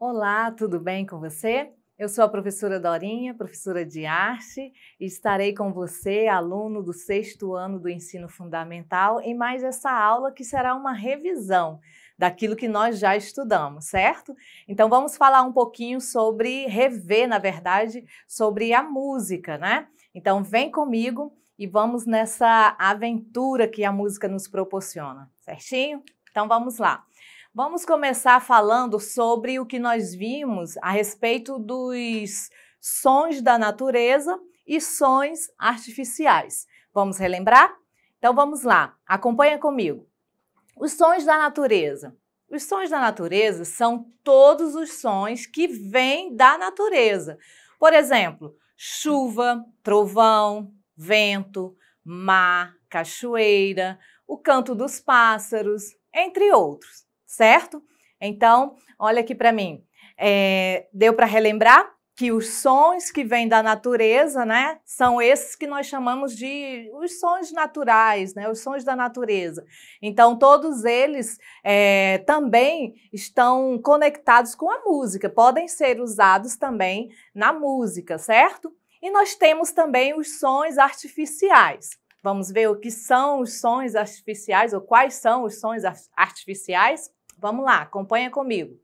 Olá, tudo bem com você? Eu sou a professora Dorinha, professora de arte, e estarei com você, aluno do 6º ano do ensino fundamental, em mais essa aula que será uma revisão daquilo que nós já estudamos, certo? Então vamos falar um pouquinho sobre, rever, na verdade, sobre a música, né? Então vem comigo e vamos nessa aventura que a música nos proporciona, certinho? Então vamos lá. Vamos começar falando sobre o que nós vimos a respeito dos sons da natureza e sons artificiais. Vamos relembrar? Então vamos lá, acompanha comigo. Os sons da natureza. Os sons da natureza são todos os sons que vêm da natureza. Por exemplo, chuva, trovão, vento, mar, cachoeira, o canto dos pássaros, entre outros. Certo? Então, olha aqui para mim. Deu para relembrar que os sons que vêm da natureza, né, são esses que nós chamamos de os sons naturais, né, os sons da natureza. Então, todos eles também estão conectados com a música, podem ser usados também na música, certo? E nós temos também os sons artificiais. Vamos ver o que são os sons artificiais ou quais são os sons artificiais? Vamos lá, acompanha comigo.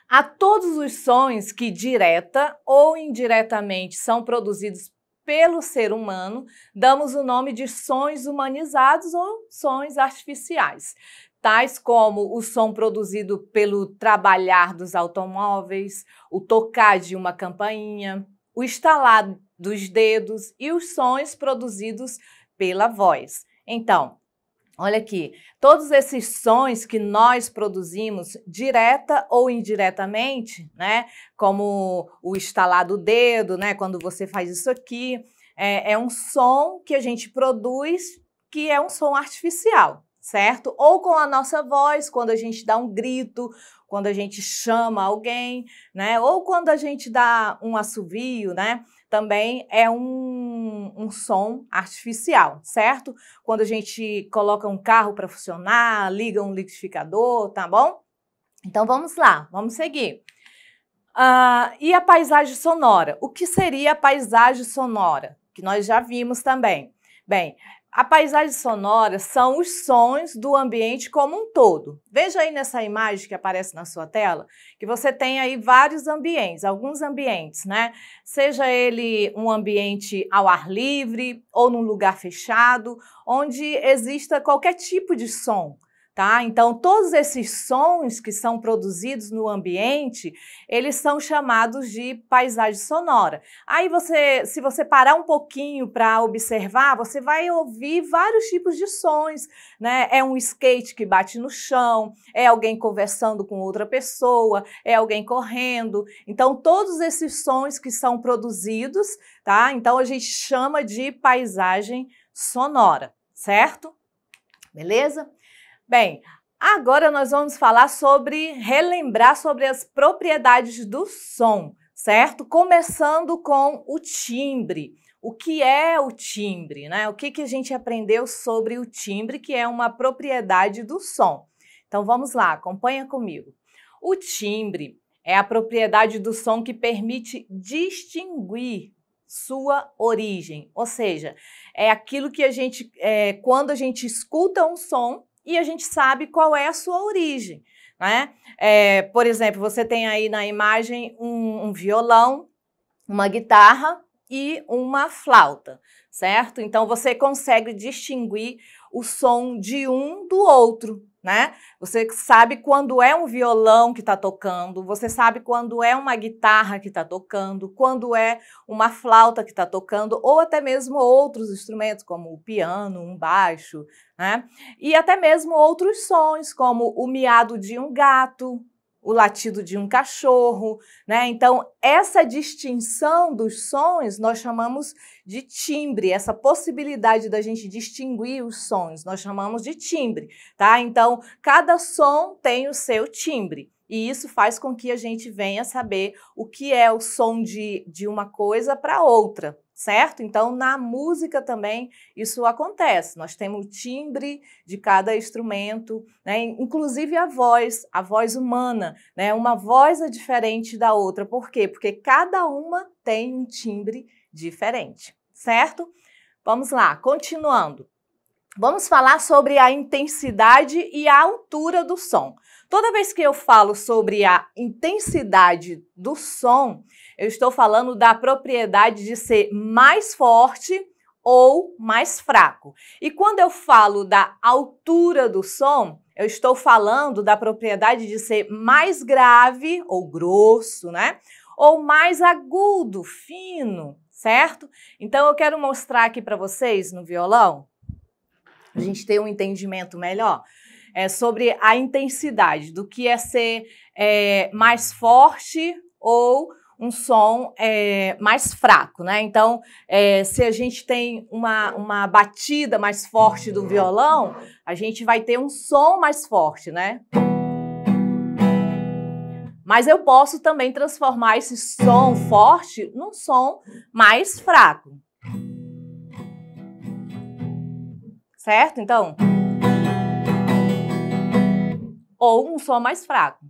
A todos os sons que direta ou indiretamente são produzidos pelo ser humano, damos o nome de sons humanizados ou sons artificiais, tais como o som produzido pelo trabalhar dos automóveis, o tocar de uma campainha, o estalar dos dedos e os sons produzidos pela voz. Então, olha aqui, todos esses sons que nós produzimos, direta ou indiretamente, né, como o estalar do dedo, né, quando você faz isso aqui, é um som que a gente produz que é um som artificial, certo? Ou com a nossa voz, quando a gente dá um grito, quando a gente chama alguém, né, ou quando a gente dá um assovio, né, também é um som artificial, certo? Quando a gente coloca um carro para funcionar, liga um liquidificador, tá bom? Então vamos lá, vamos seguir. E a paisagem sonora? O que seria a paisagem sonora? Que nós já vimos também. Bem, a paisagem sonora são os sons do ambiente como um todo. Veja aí nessa imagem que aparece na sua tela, que você tem aí vários ambientes, alguns ambientes, né? Seja ele um ambiente ao ar livre ou num lugar fechado, onde exista qualquer tipo de som. Tá? Então, todos esses sons que são produzidos no ambiente, eles são chamados de paisagem sonora. Aí se você parar um pouquinho para observar, você vai ouvir vários tipos de sons, né? É um skate que bate no chão, é alguém conversando com outra pessoa, é alguém correndo. Então, todos esses sons que são produzidos, tá? Então, a gente chama de paisagem sonora, certo? Beleza? Bem, agora nós vamos falar relembrar sobre as propriedades do som, certo? Começando com o timbre. O que é o timbre, né? O que a gente aprendeu sobre o timbre, que é uma propriedade do som. Então vamos lá, acompanha comigo. O timbre é a propriedade do som que permite distinguir sua origem, ou seja, é aquilo que quando a gente escuta um som, e a gente sabe qual é a sua origem, né? Por exemplo, você tem aí na imagem um violão, uma guitarra e uma flauta, certo? Então, você consegue distinguir o som de um do outro, né? Você sabe quando é um violão que está tocando, você sabe quando é uma guitarra que está tocando, quando é uma flauta que está tocando, ou até mesmo outros instrumentos, como o piano, um baixo, né? E até mesmo outros sons, como o miado de um gato, o latido de um cachorro, né? Então, essa distinção dos sons nós chamamos de timbre, essa possibilidade da gente distinguir os sons, nós chamamos de timbre, tá? Então, cada som tem o seu timbre. E isso faz com que a gente venha saber o que é o som de uma coisa para outra, certo? Então, na música também isso acontece. Nós temos o timbre de cada instrumento, né? Inclusive a voz humana, né? Uma voz é diferente da outra. Por quê? Porque cada uma tem um timbre diferente, certo? Vamos lá, continuando. Vamos falar sobre a intensidade e a altura do som. Toda vez que eu falo sobre a intensidade do som, eu estou falando da propriedade de ser mais forte ou mais fraco. E quando eu falo da altura do som, eu estou falando da propriedade de ser mais grave ou grosso, né? Ou mais agudo, fino, certo? Então eu quero mostrar aqui para vocês no violão, a gente ter um entendimento melhor sobre a intensidade do que é ser mais forte ou um som mais fraco, né? Então, se a gente tem uma batida mais forte do violão, a gente vai ter um som mais forte, né? Mas eu posso também transformar esse som forte num som mais fraco. Certo? Então, ou um som mais fraco.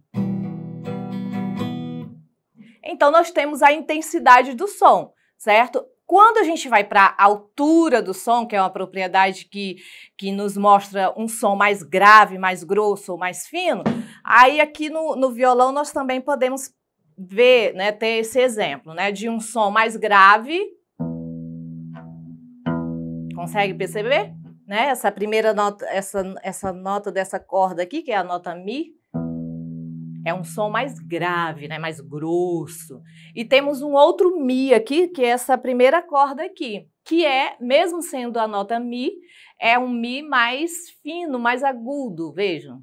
Então, nós temos a intensidade do som, certo? Quando a gente vai para a altura do som, que é uma propriedade que nos mostra um som mais grave, mais grosso ou mais fino, aí aqui no violão nós também podemos ver, né, ter esse exemplo, né, de um som mais grave. Consegue perceber? Né? Essa primeira nota, essa nota dessa corda aqui, que é a nota Mi, é um som mais grave, né? Mais grosso. E temos um outro Mi aqui, que é essa primeira corda aqui, que é, mesmo sendo a nota Mi, é um Mi mais fino, mais agudo, vejam.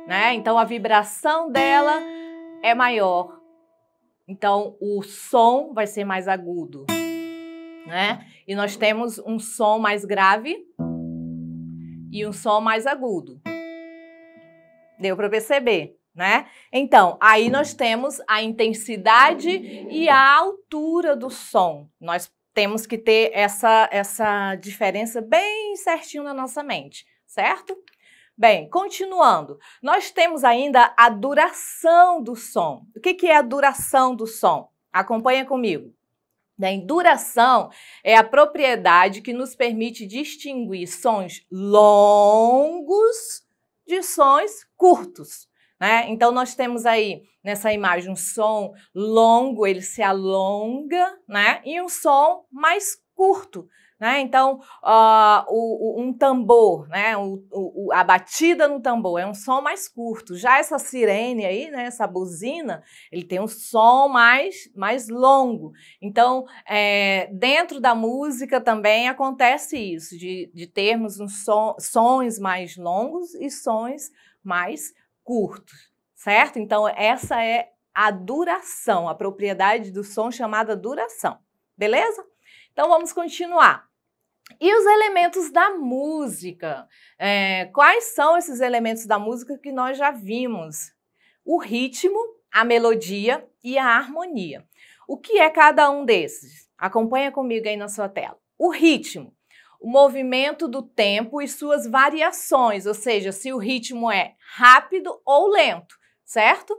Né? Então a vibração dela é maior. Então o som vai ser mais agudo. Né? E nós temos um som mais grave e um som mais agudo. Deu para perceber, né? Então, aí nós temos a intensidade e a altura do som. Nós temos que ter essa diferença bem certinho na nossa mente, certo? Bem, continuando, nós temos ainda a duração do som. O que é a duração do som? Acompanha comigo. A duração é a propriedade que nos permite distinguir sons longos de sons curtos, né? Então, nós temos aí nessa imagem um som longo, ele se alonga, né? E um som mais curto, né? Então, um tambor, né? A batida no tambor é um som mais curto. Já essa sirene aí, né? Essa buzina, ele tem um som mais longo. Então, dentro da música também acontece isso, de termos sons mais longos e sons mais curtos, certo? Então, essa é a duração, a propriedade do som chamada duração, beleza? Então, vamos continuar. E os elementos da música? Quais são esses elementos da música que nós já vimos? O ritmo, a melodia e a harmonia. O que é cada um desses? Acompanha comigo aí na sua tela. O ritmo, o movimento do tempo e suas variações, ou seja, se o ritmo é rápido ou lento, certo?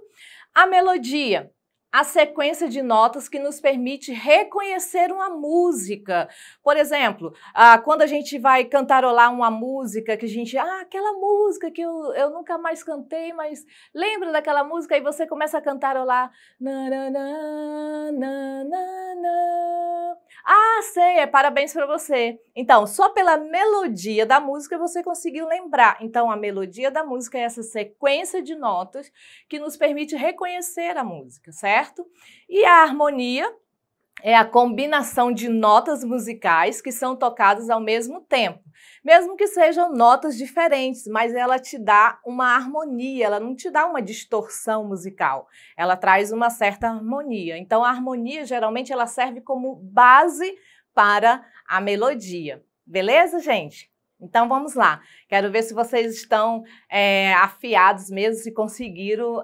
A melodia, a sequência de notas que nos permite reconhecer uma música. Por exemplo, quando a gente vai cantarolar uma música que a gente... aquela música que eu nunca mais cantei, mas lembra daquela música? E você começa a cantarolar... sei, parabéns para você. Então, só pela melodia da música você conseguiu lembrar. Então, a melodia da música é essa sequência de notas que nos permite reconhecer a música, certo? E a harmonia é a combinação de notas musicais que são tocadas ao mesmo tempo. Mesmo que sejam notas diferentes, mas ela te dá uma harmonia, ela não te dá uma distorção musical, ela traz uma certa harmonia. Então, a harmonia, geralmente, ela serve como base para a melodia. Beleza, gente? Então vamos lá, quero ver se vocês estão afiados mesmo, se conseguiram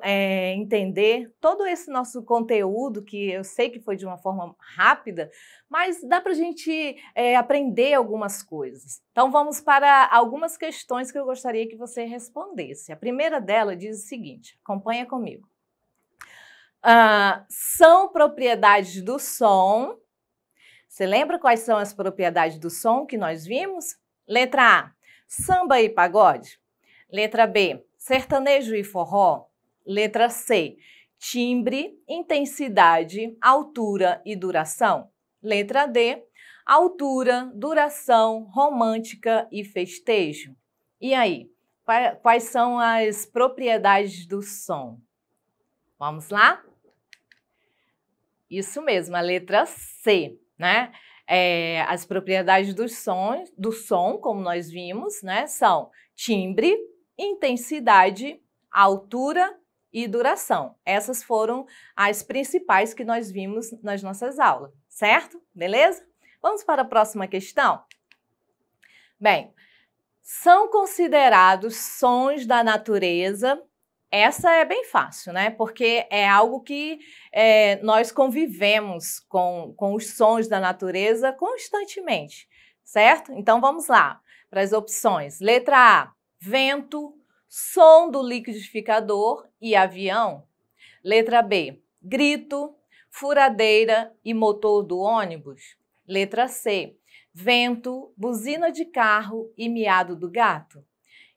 entender todo esse nosso conteúdo, que eu sei que foi de uma forma rápida, mas dá para a gente aprender algumas coisas. Então vamos para algumas questões que eu gostaria que você respondesse. A primeira dela diz o seguinte, acompanha comigo. São propriedades do som. Você lembra quais são as propriedades do som que nós vimos? Letra A, samba e pagode. Letra B, sertanejo e forró. Letra C, timbre, intensidade, altura e duração. Letra D, altura, duração, romântica e festejo. E aí, quais são as propriedades do som? Vamos lá? Isso mesmo, a letra C, né? As propriedades do som, como nós vimos, né, são timbre, intensidade, altura e duração. Essas foram as principais que nós vimos nas nossas aulas, certo? Beleza? Vamos para a próxima questão? Bem, são considerados sons da natureza. Essa é bem fácil, né? Porque é algo que nós convivemos com os sons da natureza constantemente, certo? Então vamos lá para as opções. Letra A, vento, som do liquidificador e avião. Letra B, grito, furadeira e motor do ônibus. Letra C, vento, buzina de carro e miado do gato.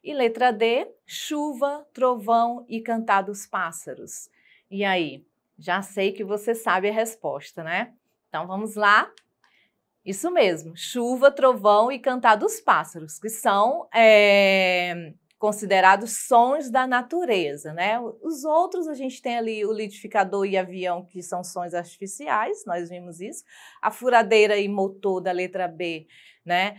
E letra D, chuva, trovão e cantar dos pássaros. E aí? Já sei que você sabe a resposta, né? Então vamos lá. Isso mesmo, chuva, trovão e cantar dos pássaros, que são considerados sons da natureza, né? Os outros a gente tem ali o liquidificador e avião, que são sons artificiais, nós vimos isso. A furadeira e motor da letra B, né?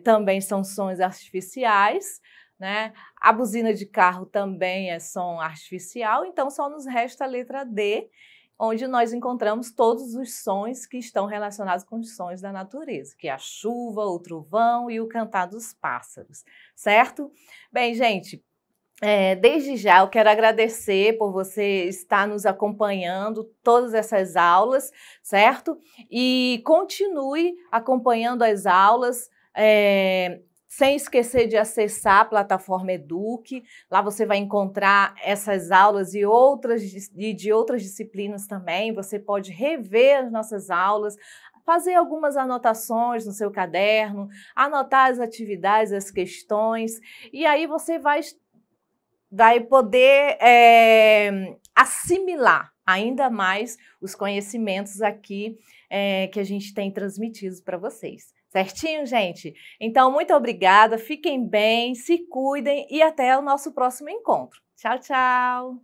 Também são sons artificiais. Né? A buzina de carro também é som artificial, então só nos resta a letra D, onde nós encontramos todos os sons que estão relacionados com os sons da natureza, que é a chuva, o trovão e o cantar dos pássaros, certo? Bem, gente, desde já eu quero agradecer por você estar nos acompanhando todas essas aulas, certo? E continue acompanhando as aulas, sem esquecer de acessar a plataforma Eduque. Lá você vai encontrar essas aulas e de outras disciplinas também. Você pode rever as nossas aulas, fazer algumas anotações no seu caderno, anotar as atividades, as questões, e aí você vai poder assimilar ainda mais os conhecimentos aqui que a gente tem transmitido para vocês. Certinho, gente? Então, muito obrigada, fiquem bem, se cuidem e até o nosso próximo encontro. Tchau, tchau!